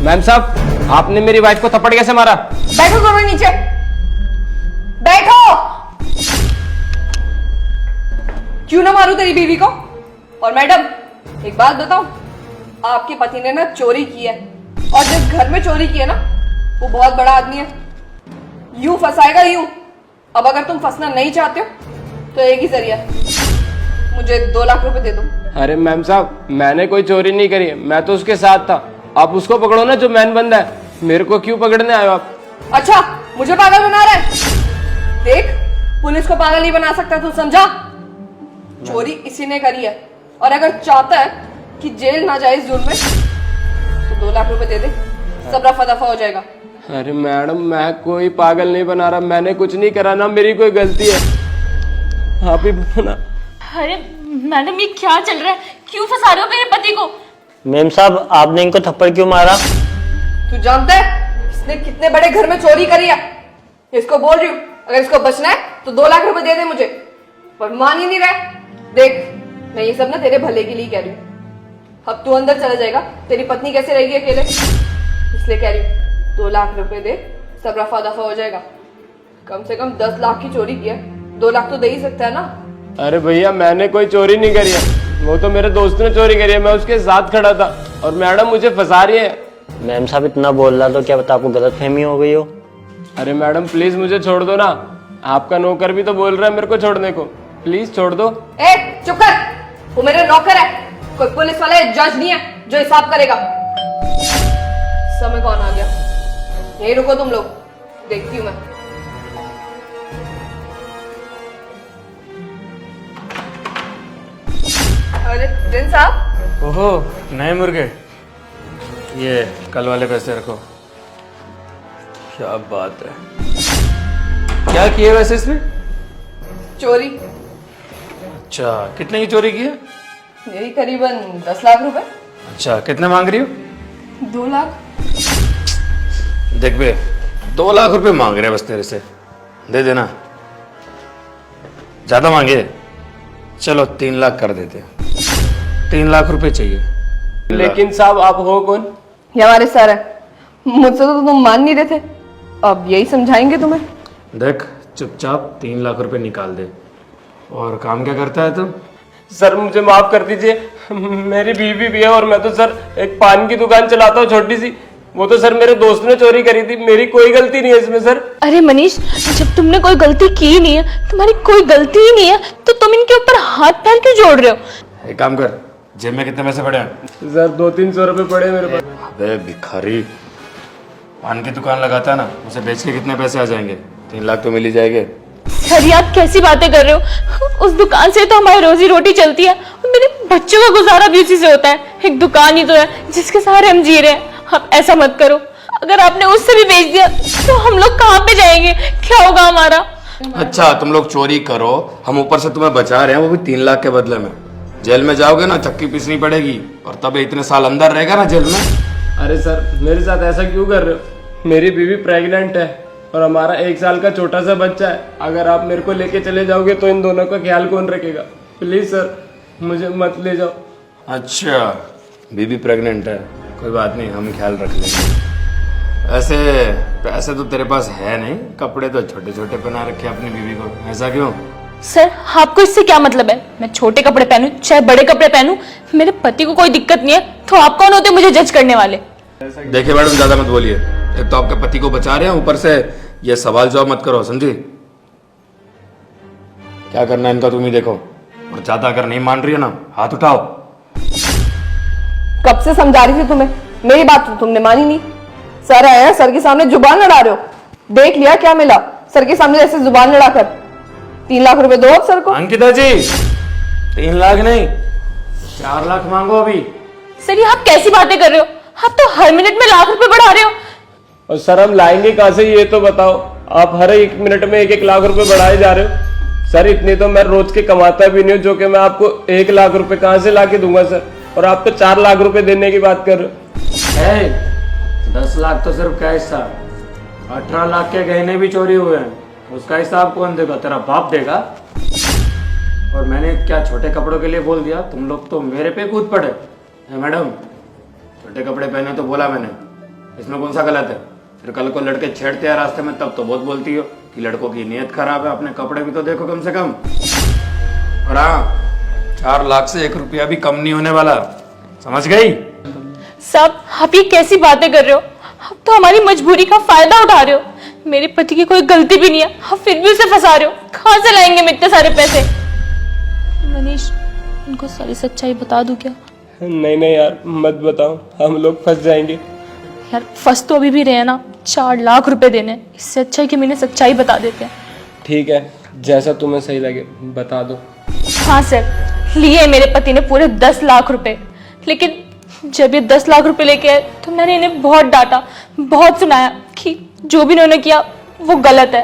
Ma'am साहब, आपने मेरी वाइफ को थप्पड़ कैसे मारा? बैठो दोनों नीचे, बैठो। क्यों ना मारूं तेरी बीवी को? और मैडम एक बात बताऊं, आपके पति ने ना चोरी की है, और जिस घर में चोरी की है ना वो बहुत बड़ा आदमी है, यूं फंसाएगा यूं। अब अगर तुम फंसना नहीं चाहते हो तो एक ही जरिया, मुझे 2 लाख रुपए दे दो। अरे मैम साहब, मैंने कोई चोरी नहीं करी है, मैं तो उसके साथ था। आप उसको पकड़ो ना जो मैन बंदा है, मेरे को क्यों पकड़ने आए हो आप? अच्छा, मुझे पागल बना रहा है? देख, पुलिस को पागल नहीं बना सकता तू, समझा? चोरी इसी ने करी है, और अगर चाहता है कि जेल ना जाए इस जुर्म में तो 2 लाख रुपए दे दे, सब रफा दफा हो जाएगा। अरे मैडम, मैं कोई पागल नहीं बना रहा, मैंने कुछ नहीं करा ना, मेरी कोई गलती है। आप ही बोलो ना। अरे मैडम, ये क्या चल रहा है? क्यों फंसा रहे हो मेरे पति को? मैम साहब, आपने इनको थप्पड़ क्यों मारा? तू जानता है इसने कितने बड़े घर में चोरी करी है? इसको बोल रही हूँ, अगर इसको बचना है तो 2 लाख रुपए दे दे मुझे, पर मान ही नहीं रहा। देख, मैं ये सब ना तेरे भले के लिए कह रही हूँ। अब तू अंदर चला जाएगा, तेरी पत्नी कैसे रहेगी अकेले, इसलिए कह रही हूँ 2 लाख रुपए दे, सब रफा दफा हो जाएगा। कम से कम 10 लाख की चोरी की है, 2 लाख तो दे ही सकता है ना। अरे भैया, मैंने कोई चोरी नहीं करी है, वो तो मेरे दोस्त ने चोरी करी है, मैं उसके साथ खड़ा था, और मैडम मुझे फंसा रही है। मैम साहब, इतना बोल रहा तो क्या पता आपको गलतफहमी हो गई हो। अरे मैडम प्लीज मुझे छोड़ दो ना, आपका नौकर भी तो बोल रहा है मेरे को छोड़ने को, प्लीज छोड़ दो। ए चुप कर, वो मेरा नौकर है, कोई पुलिस वाला जज नहीं है जो हिसाब करेगा। समय कौन आ गया? यहीं रुको तुम लोग, देखती हूँ मैं। अरे प्रिंस साहब। ओहो, नए मुर्गे। ये कल वाले पैसे रखो। क्या बात है, क्या किया वैसे इसने? चोरी। अच्छा, कितने की चोरी की है? यही करीबन 10 लाख रुपए। अच्छा, कितने मांग रही हो? 2 लाख। देख बे, 2 लाख रुपए मांग रहे हैं बस तेरे से, दे देना। ज्यादा मांगे? चलो 3 लाख कर देते हैं। 3 लाख रुपए चाहिए। लेकिन साहब, आप हो कौन? ये हमारे सर है, मुझसे तो तुम मान नहीं रहे थे, अब यही समझाएंगे तुम्हें। देख, चुपचाप 3 लाख रुपए निकाल दे। और काम क्या करता है तुम? सर मुझे माफ कर दीजिए, मेरी बीवी भी है, और मैं तो सर एक पान की दुकान चलाता हूँ छोटी सी, वो तो सर मेरे दोस्त ने चोरी करी थी, मेरी कोई गलती नहीं है इसमें सर। अरे मनीष, जब तुमने कोई गलती की ही नहीं है, तुम्हारी कोई गलती ही नहीं है, तो तुम इनके ऊपर हाथ पैर क्यों जोड़ रहे हो? एक काम कर, जेब में कितने पैसे पड़े हैं? सर 200-300 रुपए पड़े मेरे पास। अबे भिखारी, पान की दुकान लगाता है ना, उसे बेच के कितने पैसे आ जाएंगे? 3 लाख तो मिल ही जाएंगे। सर, ये आप कैसी बातें कर रहे हो? उस दुकान से तो हमारी रोजी रोटी चलती है, और मेरे बच्चों का गुजारा भी उसी से होता है। एक दुकान ही तो है जिसके सहारे हम जी रहे हैं। आप ऐसा मत करो, अगर आपने उससे भी बेच दिया तो हम लोग कहाँ पे जाएंगे, क्या होगा हमारा? अच्छा, तुम लोग चोरी करो, हम ऊपर से तुम्हें बचा रहे हैं, वो भी 3 लाख के बदले में। जेल में जाओगे ना, चक्की पीसनी पड़ेगी, और तब इतने साल अंदर रहेगा ना जेल में। अरे सर, मेरे साथ ऐसा क्यों कर रहे हो? मेरी बीवी प्रेग्नेंट है, और हमारा 1 साल का छोटा सा बच्चा है। अगर आप मेरे को लेके चले जाओगे तो इन दोनों का ख्याल कौन रखेगा? प्लीज सर, मुझे मत ले जाओ। अच्छा, बीबी प्रेग्नेंट है, कोई बात नहीं, हम ख्याल रख लेंगे। ऐसे पैसे तो तेरे पास है नहीं, कपड़े तो छोटे छोटे पहना रखे अपनी बीवी को, ऐसा क्यों? सर, आपको इससे क्या मतलब है? मैं छोटे कपड़े पहनूं चाहे बड़े कपड़े पहनूं, मेरे पति को कोई दिक्कत नहीं है, तो आप कौन होते मुझे जज करने वाले? देखिए मैडम, ज्यादा मत बोलिए, एक तो आपके पति को बचा रहे हैं, ऊपर से ये सवाल जवाब मत करो, समझी? क्या करना है इनका तुम ही देखो, और ज्यादा अगर नहीं मान रही है ना, हाथ उठाओ। कब से समझा रही थी तुम्हें, मेरी बात तो तुमने मानी नहीं। सर आया, सर के सामने जुबान लड़ा रहे हो, देख लिया क्या मिला सर के सामने ऐसे जुबान लड़ाकर। 3 लाख रुपए दो अब सर को। अंकिता जी, 3 लाख नहीं, 4 लाख मांगो अभी। सर, ये आप कैसी बातें कर रहे हो? आप तो हर मिनट में लाख रुपए बढ़ा रहे हो। और सर हम लाएंगे कहाँ से, ये तो बताओ? आप हर 1 मिनट में 1-1 लाख रुपए बढ़ाए जा रहे हो। सर इतने तो मैं रोज के कमाता भी नहीं हूँ, जो कि मैं आपको 1 लाख रुपए कहाँ से ला के दूंगा सर? और आप तो 4 लाख रुपए देने की बात कर रहे हो। 10 लाख तो सिर्फ कैश था, 18 लाख के गहने भी चोरी हुए हैं, उसका हिसाब कौन देगा? तेरा बाप देगा। और मैंने क्या छोटे कपड़ों के लिए बोल दिया? तुम लोग तो मेरे पे कूद पड़े। मैडम, छोटे कपड़े पहने तो बोला मैंने, इसमें कौन सा गलत है? फिर कल को लड़के छेड़ते हैं रास्ते में, तब तो बहुत बोलती हो कि लड़कों की नीयत खराब है, अपने कपड़े भी तो देखो कम से कम। और हाँ, 4 लाख से 1 रुपया भी कम नहीं होने वाला, समझ गई? साहब आप ये कैसी बातें कर रहे हो? आप तो हमारी मजबूरी का फायदा उठा रहे हो। मेरे पति की कोई गलती भी नहीं है, आप फिर भी उसे फंसा रहे हो। कहाँ से लाएंगे हम इतने सारे पैसे? मनीष, उनको सारी सच्चाई बता दूं क्या? नहीं नहीं यार, मत बताओ, हम लोग फंस जाएंगे। यार फंस तो अभी भी रहे हैं ना, 4 लाख रुपए देने हैं। इससे अच्छा है कि मैंने सच्चाई बता देते हैं। ठीक है, जैसा तुम्हें सही लगे बता दो। हाँ सर, लिए मेरे पति ने पूरे 10 लाख रुपए। लेकिन जब ये 10 लाख रुपए लेके आए तो मैंने इन्हें बहुत डांटा, बहुत सुनाया कि जो भी इन्होंने किया वो गलत है।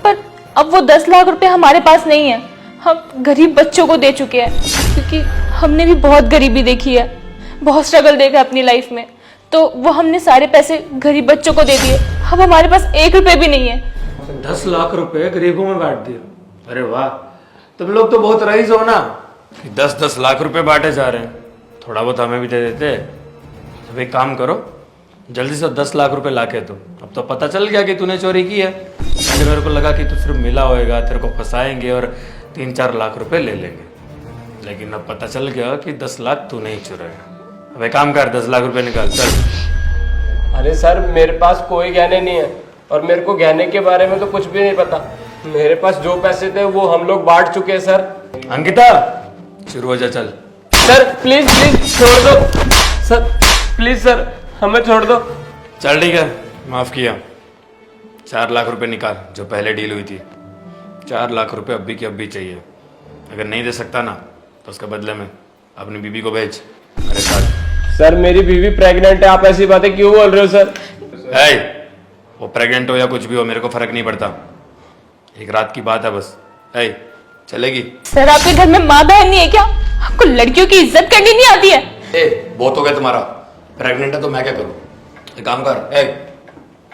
पर अब वो 10 लाख रुपए हमारे पास नहीं है, हम गरीब बच्चों को दे चुके हैं। क्योंकि हमने भी बहुत गरीबी देखी है, बहुत स्ट्रगल देखा है अपनी लाइफ में, तो वो हमने सारे पैसे गरीब बच्चों को दे दिए। अब हमारे पास 1 रुपए भी नहीं है। 10 लाख रुपए गरीबों में बांट दिए? अरे वाह, तुम लोग तो बहुत रईस हो ना कि 10-10 लाख रुपए बांटे जा रहे हैं। थोड़ा बहुत हमें भी दे देते। अब एक काम करो, जल्दी से 10 लाख रुपए लाके दो। अब तो पता चल गया कि तूने चोरी की है। पहले मेरे को लगा कि तू सिर्फ मिला होएगा, तेरे को फंसाएंगे और 3-4 लाख रुपए ले लेंगे, लेकिन अब पता चल गया कि 10 लाख तू नहीं चुराया। अब एक काम कर, 10 लाख रुपए निकाल, चल। अरे सर, मेरे पास कोई गहने नहीं है और मेरे को गहने के बारे में तो कुछ भी नहीं पता। मेरे पास जो पैसे थे वो हम लोग बांट चुके हैं सर। अंकिता, शुरू हो जा, चल। सर प्लीज प्लीज छोड़ दो सर, प्लीज सर हमें छोड़ दो। चल ठीक है, माफ किया। 4 लाख रुपए निकाल, जो पहले डील हुई थी। 4 लाख रुपए अभी की अभी चाहिए। अगर नहीं दे सकता ना तो उसके बदले में अपनी बीबी को भेज मेरे साथ। सर मेरी बीवी प्रेग्नेंट है, आप ऐसी बातें क्यों बोल रहे हो सर? वो प्रेग्नेंट हो या कुछ भी हो, मेरे को फर्क नहीं पड़ता। एक रात की बात है बस। चलेगी? सर आपके घर में माँ बहन नहीं है क्या? आपको लड़कियों की इज्जत करनी नहीं आती है? बहुत हो गया तुम्हारा। प्रेग्नेंट है तो मैं क्या करूं? एक काम कर,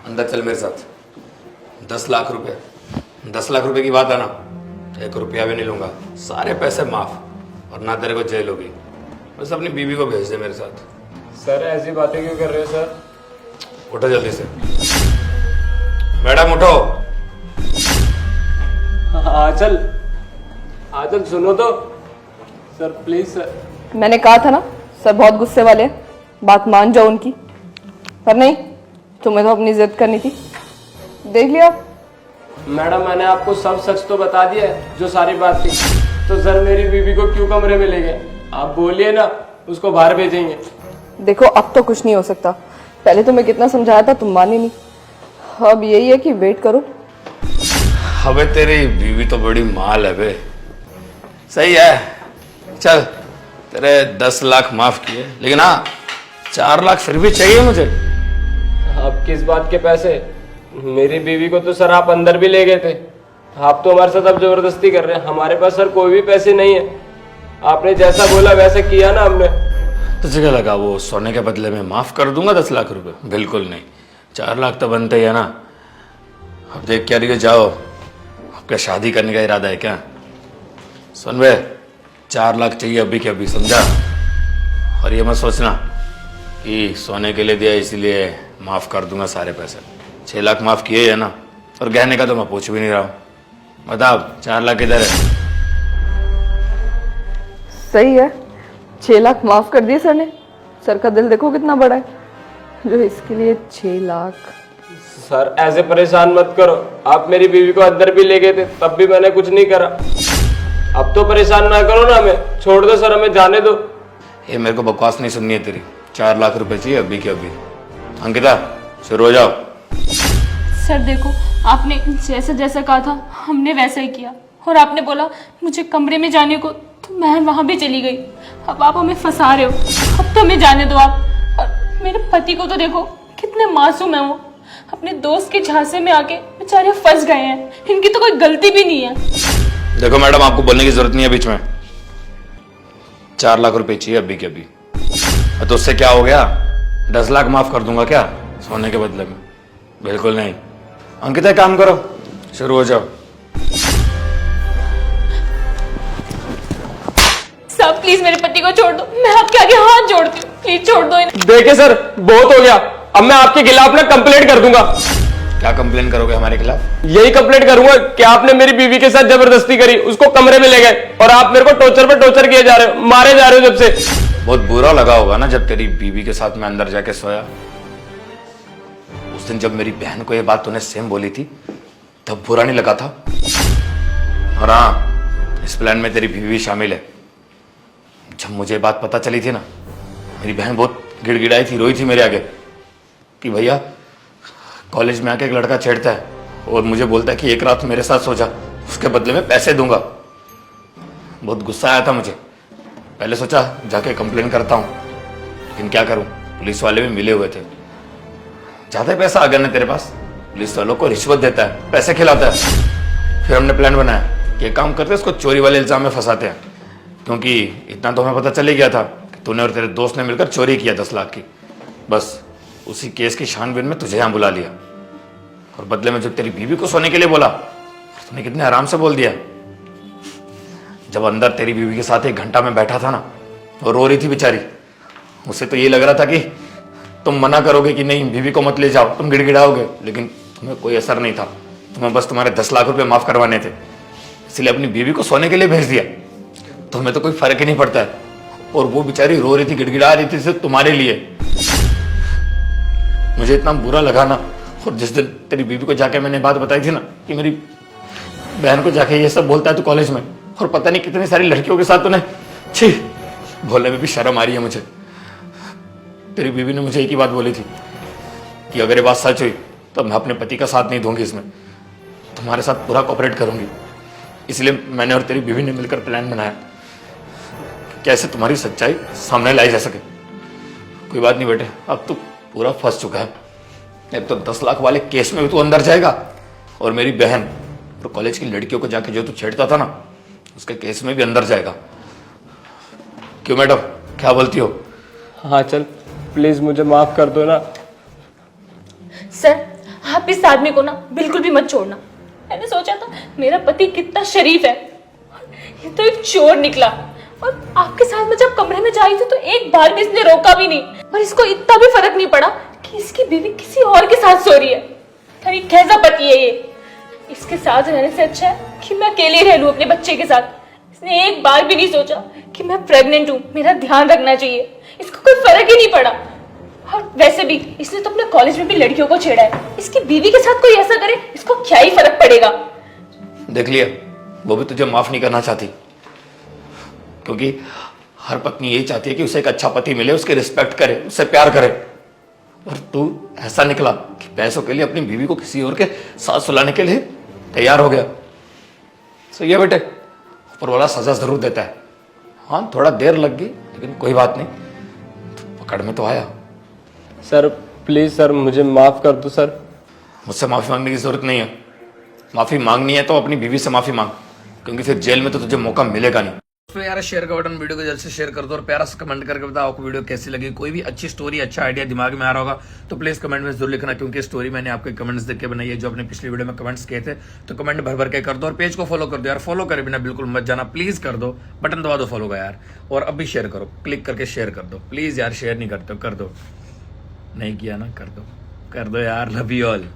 अंदर चल मेरे साथ। 10 लाख रुपए, 10 लाख रुपए की बात है ना, 1 रुपया भी नहीं लूंगा, सारे पैसे माफ, और ना तेरे को जेल होगी। बस अपनी बीवी को भेज दे मेरे साथ। सर ऐसी बातें क्यों कर रहे हो सर? उठो जल्दी से। मैडम उठो। आंचल, आंचल सुनो तो सर, प्लीज सर। मैंने कहा था ना, सर बहुत गुस्से वाले हैं, बात मान जाओ उनकी। पर नहीं, तुम्हें तो अपनी जिद करनी थी, देख लिया। मैडम मैंने आपको सब सच तो बता दिया है, जो सारी बात थी। तो सर मेरी बीवी को क्यों कमरे में ले गए? आप बोलिए ना, उसको बाहर भेजेंगे। देखो अब तो कुछ नहीं हो सकता, पहले तुम्हें कितना समझाया था, तुम मानी नहीं। अब यही है कि वेट करो। अबे तेरी बीवी तो बड़ी माल है बे। सही है, चल तेरे 10 लाख माफ किए, लेकिन हाँ 4 लाख फिर भी चाहिए मुझे। अब किस बात के पैसे? मेरी बीवी को तो सर आप अंदर भी ले गए थे, आप तो हमारे साथ अब जबरदस्ती कर रहे हैं। हमारे पास सर कोई भी पैसे नहीं है, आपने जैसा बोला वैसा किया ना हमने। तुझे क्या लगा वो सोने के बदले में माफ कर दूंगा 10 लाख रुपए? बिल्कुल नहीं, 4 लाख तो बनते ही है ना। अब देख क्या रही हो, जाओ। आपका शादी करने का इरादा है क्या? सुन बे, 4 लाख चाहिए अभी के अभी, समझा? और ये मत सोचना कि सोने के लिए दिया इसीलिए माफ कर दूंगा सारे पैसे। 6 लाख माफ किए है ना, और गहने का तो मैं पूछ भी नहीं रहा हूँ। बता 4 लाख किधर है? सही है, 6 लाख माफ कर दिए सर ने। सर का दिल देखो कितना बड़ा है, जो इसके लिए 6 लाख। सर ऐसे परेशान मत करो, आप मेरी बीवी को अंदर भी ले गए थे, तब भी मैंने कुछ नहीं करा। अब तो परेशान ना करो ना हमें, छोड़ दो सर, हमें जाने दो। ये मेरे को बकवास नहीं सुननी है तेरी। 4 लाख रुपए चाहिए अभी के अभी। अंकिता शुरू हो जाओ। सर देखो, आपने जैसा जैसा कहा था हमने वैसा ही किया, और आपने बोला मुझे कमरे में जाने को, तो मैं वहां भी चली गई। अब आप हमें फंसा रहे हो, अब तो हमें जाने दो आप। और मेरे पति को तो देखो कितने मासूम है वो, अपने दोस्त के झांसे में आके बेचारे फंस गए हैं, इनकी तो कोई गलती भी नहीं है। देखो मैडम, आपको बोलने की जरूरत नहीं है बीच में। 4 लाख रुपए चाहिए अभी के अभी। तो उससे क्या हो गया? 10 लाख माफ कर दूंगा क्या सोने के बदले में? बिल्कुल नहीं। अंकिता काम करो, शुरू हो जाओ। साहब प्लीज मेरे पति को छोड़ दो, मैं आपके आगे हाथ जोड़ती हूँ, प्लीज छोड़ दो इन्हें। देखिए सर, बहुत हो गया, अब मैं आपके खिलाफ ना कंप्लेंट कर दूंगा। क्या कंप्लेन करोगे हमारे खिलाफ? यही कंप्लेंट करूंगा कि आपने मेरी बीवी के साथ जबरदस्ती करी, उसको कमरे में ले गए और आप मेरे को टॉर्चर पे टॉर्चर किए जा रहे हो, मारे जा रहे हो जब से। बहुत बुरा लगा होगा ना जब तेरी बीवी के साथ मैं अंदर जाके सोया। उस दिन जब मेरी बहन को ये बात तूने सेम बोली थी तब बुरा नहीं लगा था? और हाँ, इस प्लान में तेरी बीवी भी शामिल है। जब मुझे बात पता चली थी ना, मेरी बहन बहुत गिड़गिड़ाई थी, रोई थी मेरे आगे कि भैया कॉलेज में आके एक लड़का छेड़ता है और मुझे बोलता है कि एक रात मेरे साथ सो जा, उसके बदले में पैसे दूंगा। बहुत गुस्सा आया था मुझे। पहले सोचा जाके कंप्लेन करता हूँ, लेकिन क्या करूँ, पुलिस वाले भी मिले हुए थे। ज्यादा पैसा आ गया ना तेरे पास, पुलिस वालों को रिश्वत देता है, पैसे खिलाता है। फिर हमने प्लान बनाया कि एक काम करते हैं, इसको चोरी वाले इल्जाम में फंसाते हैं, क्योंकि इतना तो हमें पता चल ही गया था कि तूने और तेरे दोस्त ने मिलकर चोरी किया 10 लाख की। बस उसी केस की छानबीन में तुझे यहाँ बुला लिया और बदले में जब तेरी बीवी को सोने के लिए बोला, तूने कितने आराम से बोल दिया। जब अंदर तेरी बीवी के साथ 1 घंटा में बैठा था ना, वो रो रही थी बेचारी, उसे तो ये लग रहा था कि तुम मना करोगे कि नहीं बीवी को मत ले जाओ, तुम गिड़गिड़ाओगे, लेकिन तुम्हें कोई असर नहीं था। तुम्हें बस तुम्हारे 10 लाख रुपए माफ करवाने थे, इसलिए अपनी बीवी को सोने के लिए भेज दिया। तुम्हें तो कोई फर्क ही नहीं पड़ता है। और वो बेचारी रो रही थी, गिड़गिड़ा रही थी सिर्फ तुम्हारे लिए। मुझे इतना बुरा लगा ना, और जिस दिन तेरी बीवी को जाके मैंने बात बताई थी ना कि मेरी बहन को जाके ये सब बोलता है तू कॉलेज में, और पता नहीं कितनी सारी लड़कियों के साथ तूने, छी, बोलने में भी शर्म आ रही है मुझे। तेरी बीवी ने मुझे एक ही बात बोली थी कि अगर ये बात सच हुई तो मैं अपने पति का साथ नहीं दूंगी, इसमें तुम्हारे साथ पूरा कोऑपरेट करूंगी। इसलिए मैंने और तेरी बीवी ने मिलकर प्लान बनाया कि कैसे तुम्हारी सच्चाई सामने लाई जा सके। कोई बात नहीं बेटे, अब तू पूरा फंस चुका है। एक तो 10 लाख वाले केस में भी तू अंदर जाएगा, और मेरी बहन और कॉलेज की लड़कियों को जाके जो तू छेड़ता था ना, उसके केस में भी अंदर जाएगा। क्यों मैडम, क्या बोलती हो? हाँ चल, प्लीज मुझे माफ कर दो ना। सर आप इस आदमी को ना बिल्कुल भी मत छोड़ना। मैंने सोचा था मेरा पति कितना शरीफ है, ये तो एक चोर निकला। और आपके साथ मैं जब कमरे में जाई थी तो एक बार भी इसने रोका भी नहीं, और इसको इतना भी फर्क नहीं पड़ा कि इसकी बीवी किसी और के साथ सो रही है। अरे कैसा पति है ये? इसके साथ रहने से अच्छा है कि मैं अकेले रह लूं अपने बच्चे के साथ। इसने एक बार भी नहीं सोचा कि मैं प्रेग्नेंट हूं, मेरा ध्यान रखना चाहिए। इसको कोई फर्क ही नहीं पड़ा। और वैसे भी इसने तो अपने कॉलेज में भी लड़कियों को छेड़ा है, इसकी बीवी के साथ कोई ऐसा करे इसको क्या ही फर्क पड़ेगा। देख लिया, वो भी तुझे माफ नहीं करना चाहती, क्योंकि हर पत्नी यही चाहती है कि उसे एक अच्छा पति मिले, उसकी रिस्पेक्ट करे, उससे प्यार करे। और तू ऐसा निकला कि पैसों के लिए अपनी बीवी को किसी और के साथ सुलाने के लिए तैयार हो गया। सही है बेटे, ऊपर वाला सजा जरूर देता है। हाँ थोड़ा देर लग गई, लेकिन कोई बात नहीं, पकड़ में तो आया। सर प्लीज सर, मुझे माफ कर दो सर। मुझसे माफी मांगने की जरूरत नहीं है। माफी मांगनी है तो अपनी बीवी से माफी मांग, क्योंकि फिर जेल में तो तुझे मौका मिलेगा नहीं। तो यार शेयर का बटन, वीडियो को जल्द से शेयर कर दो और प्यारा सा कमेंट करके बताओ आपको वीडियो कैसी लगी। कोई भी अच्छी स्टोरी, अच्छा आइडिया दिमाग में आ रहा होगा तो प्लीज कमेंट में जरूर लिखना, क्योंकि स्टोरी मैंने आपके कमेंट्स देख के बनाई है। जो आपने पिछली वीडियो में कमेंट्स किए थे तो कमेंट भर भर के कर दो, और पेज को फॉलो कर दो यार। फॉलो करे बिना बिल्कुल मत जाना, प्लीज कर दो, बटन दबा दो फॉलो का यार। और अब भी शेयर करो, क्लिक करके शेयर कर दो प्लीज यार। शेयर नहीं करते हो कर दो, नहीं किया ना कर दो यार। Love you all.